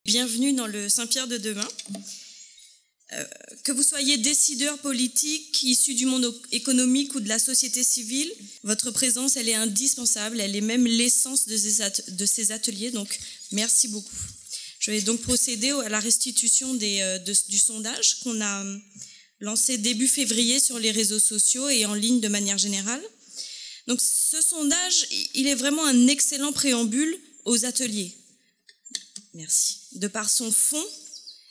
Bienvenue dans le Saint-Pierre de demain. Que vous soyez décideurs politiques, issus du monde économique ou de la société civile, votre présence, elle est indispensable, elle est même l'essence de ces ateliers, donc merci beaucoup. Je vais donc procéder à la restitution du sondage qu'on a lancé début février sur les réseaux sociaux et en ligne de manière générale. Donc ce sondage, il est vraiment un excellent préambule aux ateliers. Merci. De par son fond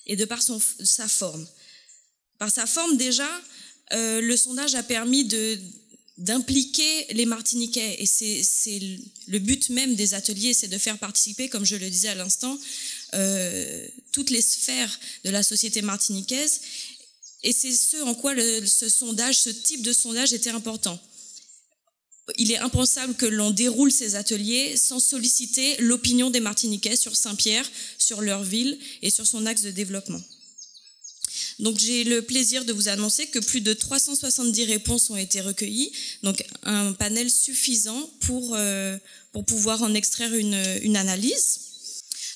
et de par sa forme. Par sa forme, déjà, le sondage a permis d'impliquer les Martiniquais. Et c'est le but même des ateliers, c'est de faire participer, comme je le disais à l'instant, toutes les sphères de la société martiniquaise. Et c'est ce en quoi ce type de sondage était important. Il est impensable que l'on déroule ces ateliers sans solliciter l'opinion des Martiniquais sur Saint-Pierre, sur leur ville et sur son axe de développement. Donc j'ai le plaisir de vous annoncer que plus de 370 réponses ont été recueillies, donc un panel suffisant pour pouvoir en extraire une analyse.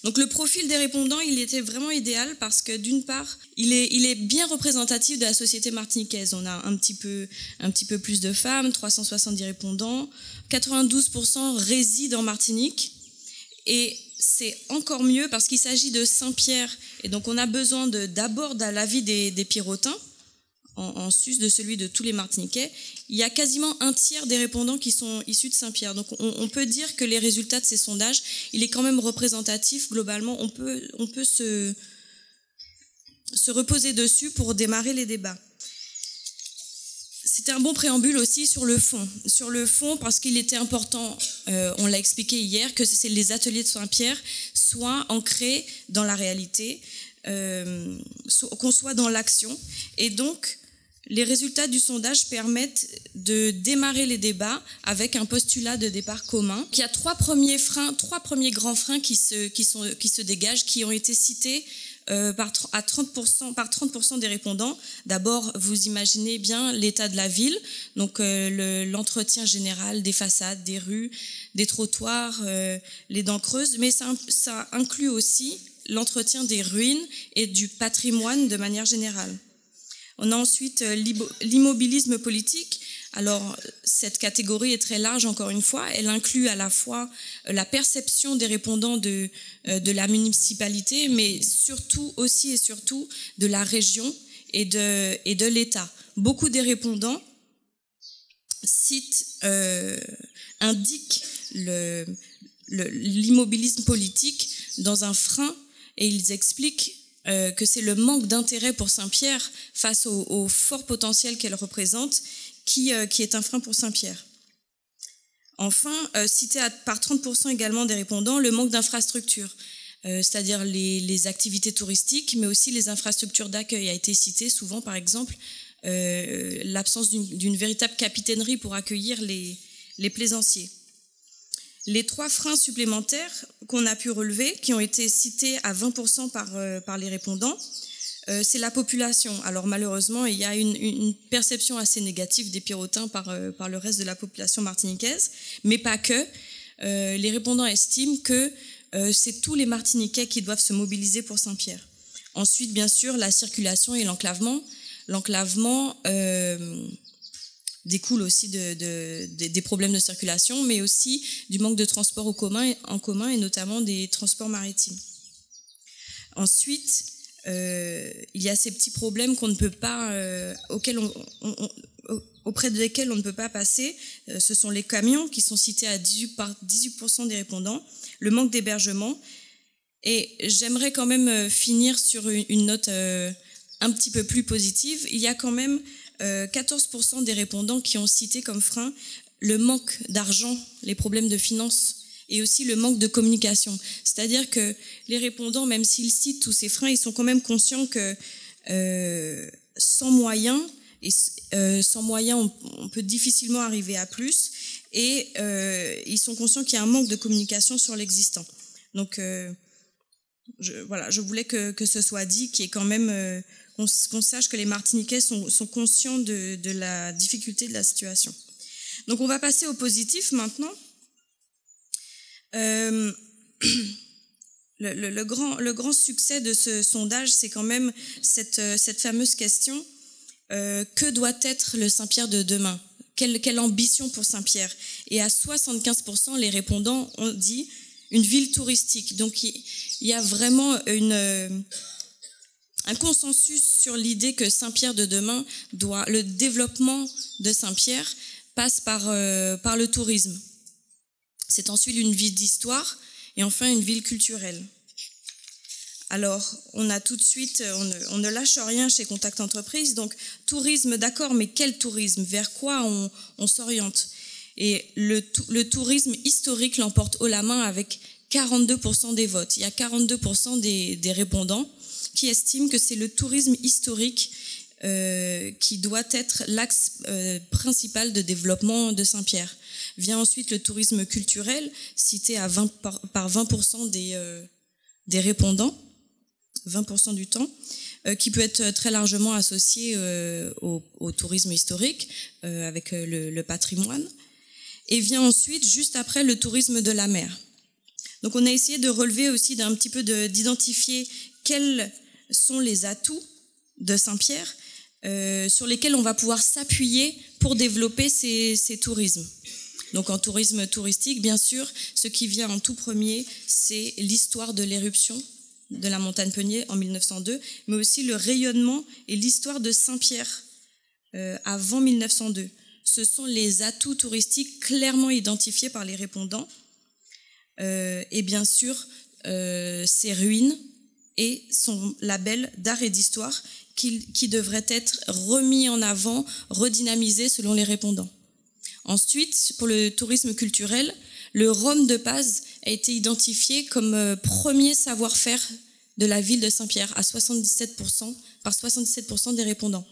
Donc le profil des répondants, il était vraiment idéal parce que d'une part, il est bien représentatif de la société martiniquaise. On a un petit peu plus de femmes, 370 répondants, 92% résident en Martinique et c'est encore mieux parce qu'il s'agit de Saint-Pierre et donc on a besoin d'abord de l'avis des Pirotins en sus de celui de tous les Martiniquais. Il y a quasiment un tiers des répondants qui sont issus de Saint-Pierre. Donc on peut dire que les résultats de ces sondages, il est quand même représentatif globalement. On peut se reposer dessus pour démarrer les débats. C'était un bon préambule aussi sur le fond. Sur le fond, parce qu'il était important, on l'a expliqué hier, que les ateliers de Saint-Pierre soient ancrés dans la réalité, qu'on soit dans l'action. Et donc, les résultats du sondage permettent de démarrer les débats avec un postulat de départ commun. Il y a trois premiers grands freins qui se dégagent, qui ont été cités par 30% des répondants. D'abord, vous imaginez bien l'état de la ville, donc l'entretien général des façades, des rues, des trottoirs, les dents creuses, mais ça inclut aussi l'entretien des ruines et du patrimoine de manière générale. On a ensuite l'immobilisme politique. Alors, cette catégorie est très large, encore une fois. Elle inclut à la fois la perception des répondants de la municipalité, mais surtout de la région et de l'État. Beaucoup des répondants indiquent l'immobilisme politique dans un frein et ils expliquent que c'est le manque d'intérêt pour Saint-Pierre face au fort potentiel qu'elle représente qui est un frein pour Saint-Pierre. Enfin, cité par 30% également des répondants, le manque d'infrastructures, c'est-à-dire les activités touristiques, mais aussi les infrastructures d'accueil a été cité souvent, par exemple, l'absence d'une véritable capitainerie pour accueillir les plaisanciers. Les trois freins supplémentaires qu'on a pu relever, qui ont été cités à 20% par les répondants, c'est la population. Alors malheureusement, il y a une perception assez négative des Pirotins par le reste de la population martiniquaise, mais pas que. Les répondants estiment que c'est tous les Martiniquais qui doivent se mobiliser pour Saint-Pierre. Ensuite, bien sûr, la circulation et l'enclavement. L'enclavement découle aussi des problèmes de circulation, mais aussi du manque de transport en commun et notamment des transports maritimes. Ensuite, il y a ces petits problèmes qu'on ne peut pas, auprès desquels on ne peut pas passer. Ce sont les camions qui sont cités à 18% des répondants, le manque d'hébergement. Et j'aimerais quand même finir sur une note un petit peu plus positive. Il y a quand même 14% des répondants qui ont cité comme frein le manque d'argent, les problèmes de finances et aussi le manque de communication. C'est-à-dire que les répondants, même s'ils citent tous ces freins, ils sont quand même conscients que sans moyens, on peut difficilement arriver à plus et ils sont conscients qu'il y a un manque de communication sur l'existant. Donc je voulais que ce soit dit, qu'il y ait quand même qu'on sache que les Martiniquais sont conscients de la difficulté de la situation. Donc on va passer au positif maintenant. le grand succès de ce sondage, c'est quand même cette fameuse question, que doit être le Saint-Pierre de demain ? Quelle ambition pour Saint-Pierre ? Et à 75%, les répondants ont dit une ville touristique. Donc il y a vraiment un consensus sur l'idée que Saint-Pierre de demain le développement de Saint-Pierre passe par le tourisme. C'est ensuite une ville d'histoire et enfin une ville culturelle. Alors, on a tout de suite, on ne lâche rien chez Contact Entreprise. Donc, tourisme, d'accord, mais quel tourisme ? Vers quoi on s'oriente ? Et le tourisme historique l'emporte haut la main avec 42% des votes. Il y a 42% des répondants qui estiment que c'est le tourisme historique qui doit être l'axe principal de développement de Saint-Pierre. Vient ensuite le tourisme culturel, cité par 20% des répondants, 20% du temps, qui peut être très largement associé au tourisme historique, avec le patrimoine. Et vient ensuite, juste après, le tourisme de la mer. Donc on a essayé de relever aussi d'un petit peu d'identifier quels sont les atouts de Saint-Pierre sur lesquels on va pouvoir s'appuyer pour développer ces tourismes. Donc en tourisme touristique, bien sûr, ce qui vient en tout premier, c'est l'histoire de l'éruption de la montagne Peunier en 1902, mais aussi le rayonnement et l'histoire de Saint-Pierre avant 1902. Ce sont les atouts touristiques clairement identifiés par les répondants. Et bien sûr, ses ruines et son label d'art et d'histoire qui devrait être remis en avant, redynamisé selon les répondants. Ensuite, pour le tourisme culturel, le Rhum de Paz a été identifié comme premier savoir-faire de la ville de Saint-Pierre par 77% des répondants.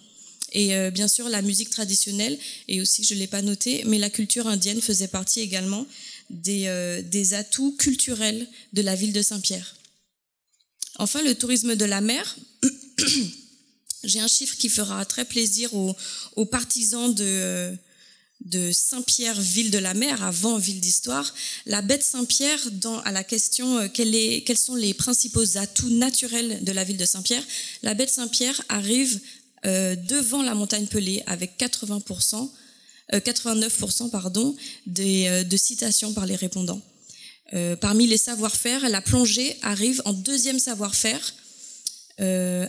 Et bien sûr, la musique traditionnelle, et aussi, je ne l'ai pas noté, mais la culture indienne faisait partie également des atouts culturels de la ville de Saint-Pierre. Enfin, le tourisme de la mer. J'ai un chiffre qui fera très plaisir aux partisans de Saint-Pierre, ville de la mer, avant ville d'histoire. La baie de Saint-Pierre, à la question quels sont les principaux atouts naturels de la ville de Saint-Pierre, la baie de Saint-Pierre arrive devant la montagne Pelée avec 89% de citations par les répondants. Parmi les savoir-faire, la plongée arrive en deuxième savoir-faire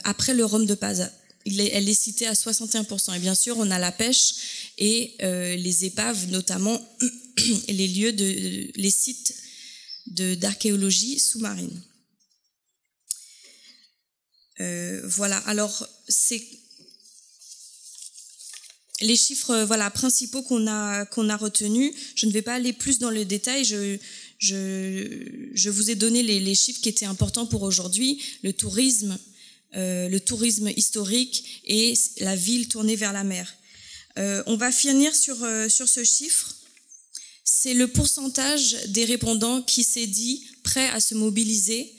après le Rhum de Paz. Elle est citée à 61%. Et bien sûr, on a la pêche et les épaves, notamment les sites d'archéologie sous-marine. Voilà, alors c'est les chiffres principaux qu'on a retenus. Je ne vais pas aller plus dans le détail. Je vous ai donné les chiffres qui étaient importants pour aujourd'hui. Le tourisme historique et la ville tournée vers la mer. On va finir sur ce chiffre. C'est le pourcentage des répondants qui s'est dit prêt à se mobiliser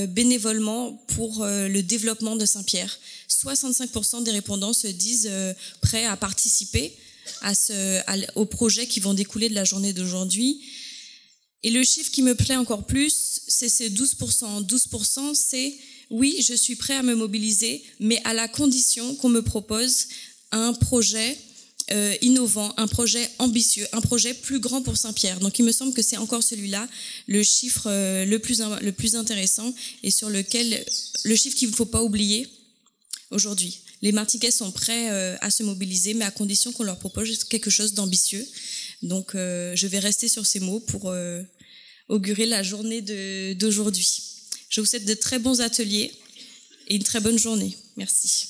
bénévolement pour le développement de Saint-Pierre. 65% des répondants se disent prêts à participer aux projets qui vont découler de la journée d'aujourd'hui. Et le chiffre qui me plaît encore plus, c'est ces 12%. 12%, c'est oui, je suis prêt à me mobiliser, mais à la condition qu'on me propose un projet innovant, un projet ambitieux, un projet plus grand pour Saint-Pierre. Donc il me semble que c'est encore celui-là, le chiffre le plus intéressant et sur lequel le chiffre qu'il ne faut pas oublier aujourd'hui. Les Martiniquais sont prêts à se mobiliser, mais à condition qu'on leur propose quelque chose d'ambitieux. Donc je vais rester sur ces mots pour augurer la journée d'aujourd'hui. Je vous souhaite de très bons ateliers et une très bonne journée. Merci.